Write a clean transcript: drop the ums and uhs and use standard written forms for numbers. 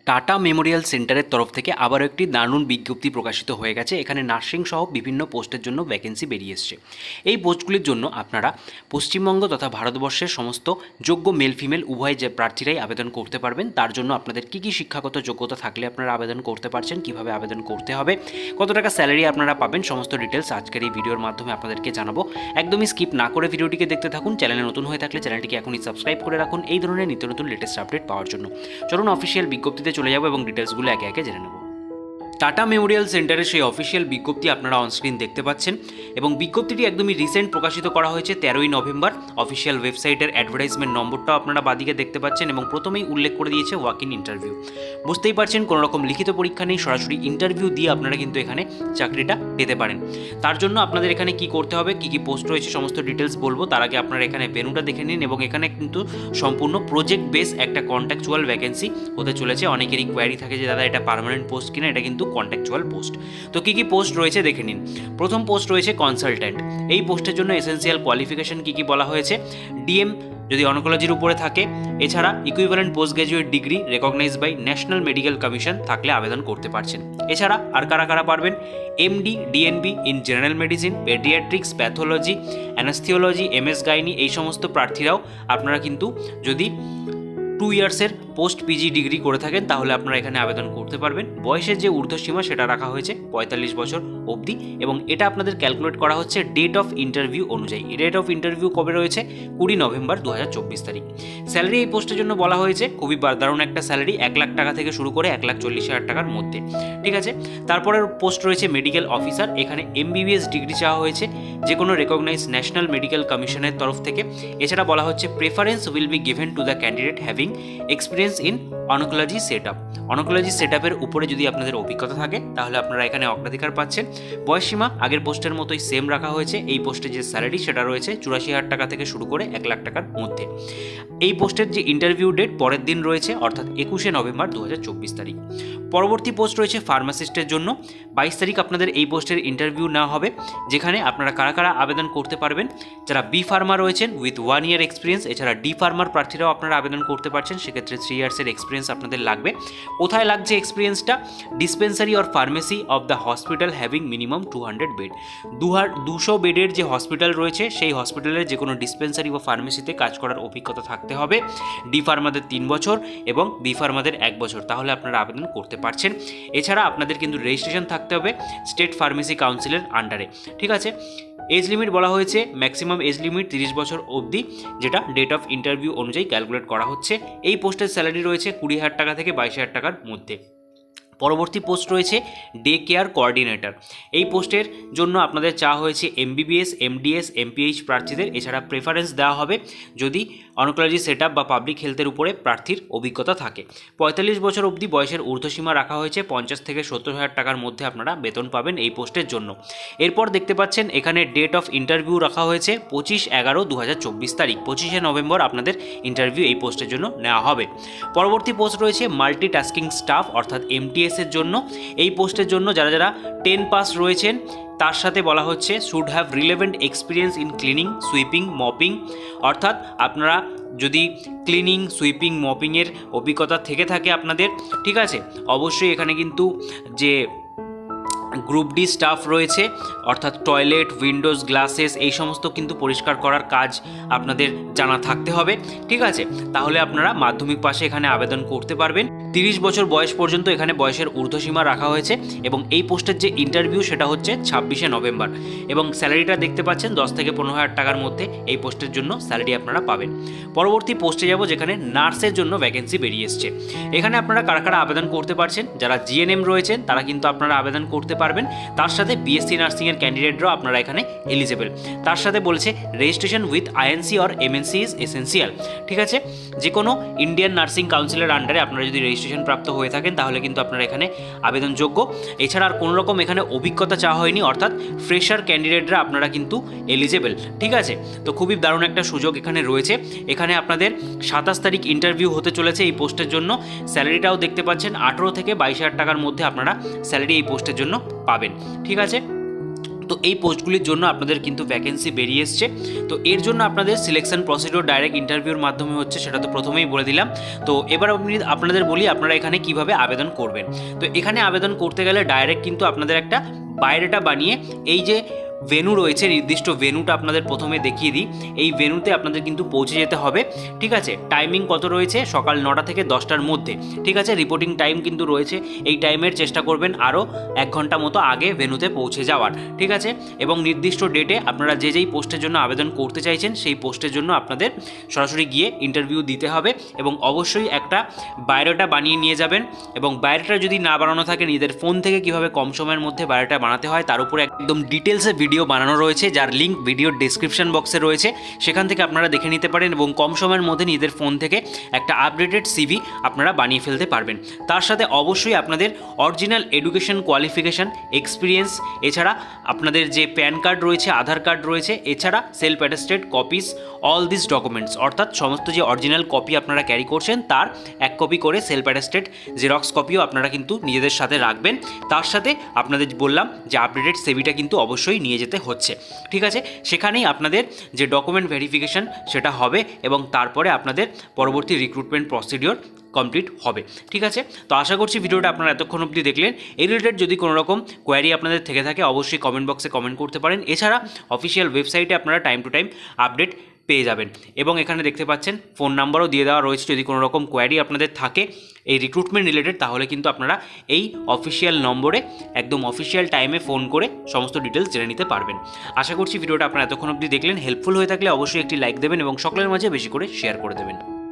Tata Memorial সেন্টারের তরফ থেকে আবারও একটি দারুণ বিজ্ঞপ্তি প্রকাশিত হয়ে গেছে। এখানে নার্সিং সহ বিভিন্ন পোস্টের জন্য ভ্যাকেন্সি বেরিয়ে এসছে। এই পোস্টগুলির জন্য আপনারা পশ্চিমবঙ্গ তথা ভারতবর্ষের সমস্ত যোগ্য মেল ফিমেল উভয় যে প্রার্থীরাই আবেদন করতে পারবেন। তার জন্য আপনাদের কী কী শিক্ষাগত যোগ্যতা থাকলে আপনারা আবেদন করতে পারছেন, কীভাবে আবেদন করতে হবে, কত টাকা স্যালারি আপনারা পাবেন, সমস্ত ডিটেলস আজকের এই ভিডিওর মাধ্যমে আপনাদেরকে জানাবো। একদমই স্কিপ না করে ভিডিওটিকে দেখতে থাকুন। চ্যানেলে নতুন হয়ে থাকলে চ্যানেলটিকে এখনই সাবস্ক্রাইব করে রাখুন এই ধরনের নিত্য নতুন লেটেস্ট আপডেট পাওয়ার জন্য। চলুন অফিসিয়াল বিজ্ঞপ্তিতে চলে যাবো এবং ডিটেলসগুলো একে একে জেনে নেব। টাটা মেমোরিয়াল সেন্টারের সেই অফিসিয়াল বিজ্ঞপ্তি আপনারা অনস্ক্রিন দেখতে পাচ্ছেন এবং বিজ্ঞপ্তিটি একদমই রিসেন্ট প্রকাশিত করা হয়েছে 13ই নভেম্বর। অফিসিয়াল ওয়েবসাইটের অ্যাডভার্টাইজমেন্ট নম্বরটাও আপনারা বাদিকে দেখতে পাচ্ছেন এবং প্রথমেই উল্লেখ করে দিয়েছে ওয়াক ইন ইন্টারভিউ। বুঝতেই পারছেন কোনো রকম লিখিত পরীক্ষা নেই, সরাসরি ইন্টারভিউ দিয়ে আপনারা কিন্তু এখানে চাকরিটা পেতে পারেন। তার জন্য আপনাদের এখানে কি করতে হবে, কি কি পোস্ট রয়েছে সমস্ত ডিটেলস বলবো। তার আগে আপনারা এখানে ভেন্যুটা দেখে নিন এবং এখানে কিন্তু সম্পূর্ণ প্রজেক্ট বেস একটা কন্ট্রাকচুয়াল ভ্যাকেন্সি হতে চলেছে। অনেকেরই কোয়ারি থাকে যে দাদা এটা পার্মানেন্ট পোস্ট কিনা, এটা কিন্তু কন্ট্রাকচুয়াল পোস্ট। তো কি কি পোস্ট রয়েছে দেখে নিন। প্রথম পোস্ট রয়েছে কনসালট্যান্ট। এই পোস্টের জন্য এসেনশিয়াল কোয়ালিফিকেশন কি কি বলা হয়েছে, ডিএম যদি অনকোলজির উপরে থাকে, এছাড়া equivalent post graduate degree recognised by national medical commission থাকলে আবেদন করতে পারছেন। এছাড়া আর কারা কারা পারবেন, MD DNB in general medicine, paediatrics, pathology, anaesthesiology, MS gynae, এই সমস্ত প্রার্থীরাও আপনারা কিন্তু যদি 2 ইয়ার্সের পোস্ট পিজি ডিগ্রি করে থাকেন তাহলে আপনারা এখানে আবেদন করতে পারবেন। বয়সের যে ঊর্ধ্বসীমা সেটা রাখা হয়েছে 45 বছর অবধি এবং এটা আপনাদের ক্যালকুলেট করা হচ্ছে ডেট অফ ইন্টারভিউ অনুযায়ী। ডেট অফ ইন্টারভিউ কবে রয়েছে, 20 নভেম্বর 2024 তারিখ। স্যালারি এই পোস্টের জন্য বলা হয়েছে খুবই দারুণ একটা স্যালারি, 1 লাখ টাকা থেকে শুরু করে 1,40,000 টাকার মধ্যে। ঠিক আছে, তারপরের পোস্ট রয়েছে মেডিকেল অফিসার। এখানে এমবিবিএস ডিগ্রি চাওয়া হয়েছে যে কোনো রেকগনাইজ ন্যাশনাল মেডিকেল কমিশনের তরফ থেকে। এছাড়া বলা হচ্ছে preference will be given to the candidate having experience in oncology set up. Oncology set আপের উপরে যদি আপনাদের অভিজ্ঞতা থাকে তাহলে আপনারা এখানে অগ্রাধিকার পাচ্ছেন। বয়সসীমা আগের পোস্টের মতোই সেম রাখা হয়েছে। এই পোস্টে যে স্যালারি সেটা রয়েছে 84,000 টাকা থেকে শুরু করে 1 লাখ টাকার মধ্যে। এই পোস্টের যে ইন্টারভিউ ডেট পরের দিন রয়েছে, অর্থাৎ 21 নভেম্বর 2024 তারিখ। পরবর্তী পোস্ট রয়েছে ফার্মাসিস্টের জন্য। 22 তারিখ আপনাদের এই পোস্টের ইন্টারভিউ নেওয়া হবে, যেখানে আপনারা কারা কারা আবেদন করতে পারবেন, যারা বি ফার্মা রয়েছেন উইথ 1 ইয়ার এক্সপিরিয়েন্স। এছাড়া ডি ফার্মার প্রার্থীরাও আপনারা আবেদন করতে পারছেন, সেক্ষেত্রে 3 ইয়ার্সের এক্সপিরিয়েন্স আপনাদের লাগবে। কোথায় লাগছে এক্সপিরিয়েন্সটা, dispensary or pharmacy of the hospital having minimum 200 bed. 200 বেডের যে হসপিটাল রয়েছে সেই হসপিটালের যে কোনো ডিসপেন্সারি বা ফার্মেসিতে কাজ করার অভিজ্ঞতা থাকতে হবে। ডি ফার্মাদের 3 বছর এবং বি ফার্মাদের 1 বছর, তাহলে আপনারা আবেদন করতে পারছেন। এছাড়া আপনাদের কিন্তু রেজিস্ট্রেশন থাকতে হবে স্টেট ফার্মেসি কাউন্সিলের আন্ডারে। ঠিক আছে, এজ লিমিট বলা হয়েছে ম্যাক্সিমাম এজ লিমিট 30 বছর অবধি, যেটা ডেট অফ ইন্টারভিউ অনুযায়ী ক্যালকুলেট করা হচ্ছে। এই পোস্টের স্যালারি রয়েছে 20,000 টাকা থেকে 22,000 টাকার মধ্যে। পরবর্তী পোস্ট রয়েছে ডে কেয়ার কোঅর্ডিনেটর। এই পোস্টের জন্য আপনাদের চাওয়া হয়েছে এমবিবিএস, এমডিএস, এমপিএইচ প্রার্থীদের। এছাড়া প্রেফারেন্স দেওয়া হবে যদি অনকোলজি সেট আপ বা পাবলিক হেলথের উপরে প্রার্থীর অভিজ্ঞতা থাকে। 45 বছর অবধি বয়সের ঊর্ধ্বসীমা রাখা হয়েছে, 50 থেকে 70,000 টাকার মধ্যে আপনারা বেতন পাবেন এই পোস্টের জন্য। এরপর দেখতে পাচ্ছেন এখানে ডেট অফ ইন্টারভিউ রাখা হয়েছে 25/11/2024 তারিখ। 25শে নভেম্বর আপনাদের ইন্টারভিউ এই পোস্টের জন্য নেওয়া হবে। পরবর্তী পোস্ট রয়েছে মাল্টিটাস্কিং স্টাফ অর্থাৎ এর জন্য। এই পোস্টের জন্য যারা যারা 10 পাস রয়েছেন তার সাথে বলা হচ্ছে should have relevant experience in cleaning, sweeping, mopping. অর্থাৎ আপনারা যদি ক্লিনিং, সুইপিং, মপিংয়ের অভিজ্ঞতা থেকে থাকে আপনাদের, ঠিক আছে, অবশ্যই এখানে কিন্তু যে গ্রুপ ডি স্টাফ রয়েছে অর্থাৎ টয়লেট, উইন্ডোজ, গ্লাসেস এই সমস্ত কিন্তু পরিষ্কার করার কাজ আপনাদের জানা থাকতে হবে। ঠিক আছে, তাহলে আপনারা মাধ্যমিক পাশে এখানে আবেদন করতে পারবেন। 30 বছর বয়স পর্যন্ত এখানে বয়সের ঊর্ধ্বসীমা রাখা হয়েছে এবং এই পোস্টের যে ইন্টারভিউ সেটা হচ্ছে 26শে নভেম্বর এবং স্যালারিটা দেখতে পাচ্ছেন 10 থেকে 15,000 টাকার মধ্যে এই পোস্টের জন্য স্যালারি আপনারা পাবেন। পরবর্তী পোস্টে যাব যেখানে নার্সের জন্য ভ্যাকেন্সি বেরিয়ে এসছে। এখানে আপনারা কারা কারা আবেদন করতে পারছেন, যারা জিএনএম রয়েছেন তারা কিন্তু আপনারা আবেদন করতে পারবেন। তার সাথে বিএসসি নার্সিংয়ের ক্যান্ডিডেটরাও আপনারা এখানে এলিজেবল। তার সাথে বলেছে registration with INC or MNC is essential. ঠিক আছে, যে কোনো ইন্ডিয়ান নার্সিং কাউন্সিলের আন্ডারে আপনারা যদি রেজিস্ট্রেশন প্রাপ্ত হয়ে থাকেন তাহলে কিন্তু আপনারা এখানে আবেদনযোগ্য। এছাড়া আর কোনো রকম এখানে অভিজ্ঞতা চাওয়া হয়নি, অর্থাৎ ফ্রেশার ক্যান্ডিডেটরা আপনারা কিন্তু এলিজেবল। ঠিক আছে, তো খুবই দারুণ একটা সুযোগ এখানে রয়েছে। এখানে আপনাদের 27 তারিখ ইন্টারভিউ হতে চলেছে এই পোস্টের জন্য। স্যালারিটাও দেখতে পাচ্ছেন 18 থেকে 22,000 টাকার মধ্যে আপনারা স্যালারি এই পোস্টের জন্য পাবেন। ঠিক আছে, তো এই পোস্টগুলির জন্য আপনাদের কিন্তু ভ্যাকেন্সি বেরিয়ে এসছে। তো এর জন্য আপনাদের সিলেকশন প্রসিডিওর ডাইরেক্ট ইন্টারভিউর মাধ্যমে হচ্ছে, সেটা তো প্রথমেই বলে দিলাম। তো এবার আপনাদের বলি আপনারা এখানে কিভাবে আবেদন করবেন। তো এখানে আবেদন করতে গেলে ডাইরেক্ট কিন্তু আপনাদের একটা বায়োডাটা বানিয়ে, এই যে ভেন্যু রয়েছে, নির্দিষ্ট ভেন্যুটা আপনাদের প্রথমে দেখিয়ে দিই। এই ভেন্যুতে আপনাদের কিন্তু পৌঁছে যেতে হবে, ঠিক আছে। টাইমিং কত রয়েছে? সকাল 9টা থেকে 10টার মধ্যে, ঠিক আছে। রিপোর্টিং টাইম কিন্তু রয়েছে, এই টাইমের চেষ্টা করবেন আরও 1 ঘন্টা মতো আগে ভেন্যুতে পৌঁছে যাওয়ার, ঠিক আছে। এবং নির্দিষ্ট ডেটে আপনারা যেই পোস্টের জন্য আবেদন করতে চাইছেন সেই পোস্টের জন্য আপনাদের সরাসরি গিয়ে ইন্টারভিউ দিতে হবে। এবং অবশ্যই একটা বায়োডাটা বানিয়ে নিয়ে যাবেন। এবং বায়োডাটা যদি না বানানো থাকে, নিজেদের ফোন থেকে কীভাবে কম সময়ের মধ্যে বায়োডাটা বানাতে হয় তার উপরে একদম ডিটেলসে ভিডিও বানানো রয়েছে, যার লিঙ্ক ভিডিওর ডেসক্রিপশন বক্সে রয়েছে, সেখান থেকে আপনারা দেখে নিতে পারেন। এবং কম সময়ের মধ্যে নিজেদের ফোন থেকে একটা আপডেটেড সিভি আপনারা বানিয়ে ফেলতে পারবেন। তার সাথে অবশ্যই আপনাদের অরিজিনাল এডুকেশন কোয়ালিফিকেশান, এক্সপিরিয়েন্স, এছাড়া আপনাদের যে প্যান কার্ড রয়েছে, আধার কার্ড রয়েছে, এছাড়া self attested copies, all this documents, অর্থাৎ সমস্ত যে অরিজিনাল কপি আপনারা ক্যারি করছেন তার 1 কপি করে সেলফ অ্যাটেস্টেড জেরক্স কপিও আপনারা কিন্তু নিজেদের সাথে রাখবেন। তার সাথে আপনাদের বললাম যে আপডেটেড সিভিটা কিন্তু অবশ্যই নিয়ে যেতে হচ্ছে, ঠিক আছে। সেখানেই আপনাদের যে ডকুমেন্ট ভেরিফিকেশন সেটা হবে এবং তারপরে আপনাদের পরবর্তী রিক্রুটমেন্ট প্রসিডিওর কমপ্লিট হবে, ঠিক আছে। তো আশা করছি ভিডিওটা আপনারা এতক্ষণ অবধি দেখলেন। এই রিলেটেড যদি কোনো রকম কোয়ারি আপনাদের থেকে থাকে অবশ্যই কমেন্ট বক্সে কমেন্ট করতে পারেন। এছাড়া অফিসিয়াল ওয়েবসাইটে আপনারা টাইম টু টাইম আপডেট পেয়ে যাবেন। এবং এখানে দেখতে পাচ্ছেন ফোন নাম্বারও দিয়ে দেওয়া রয়েছে, যদি কোনো রকম কোয়ারি আপনাদের থাকে এই রিক্রুটমেন্ট রিলেটেড, তাহলে কিন্তু আপনারা এই অফিসিয়াল নম্বরে একদম অফিসিয়াল টাইমে ফোন করে সমস্ত ডিটেলস জেনে নিতে পারবেন। আশা করছি ভিডিওটা আপনারা এতক্ষণ অবধি দেখলেন। হেল্পফুল হয়ে থাকলে অবশ্যই একটি লাইক দেবেন এবং সকলের মাঝে বেশি করে শেয়ার করে দেবেন।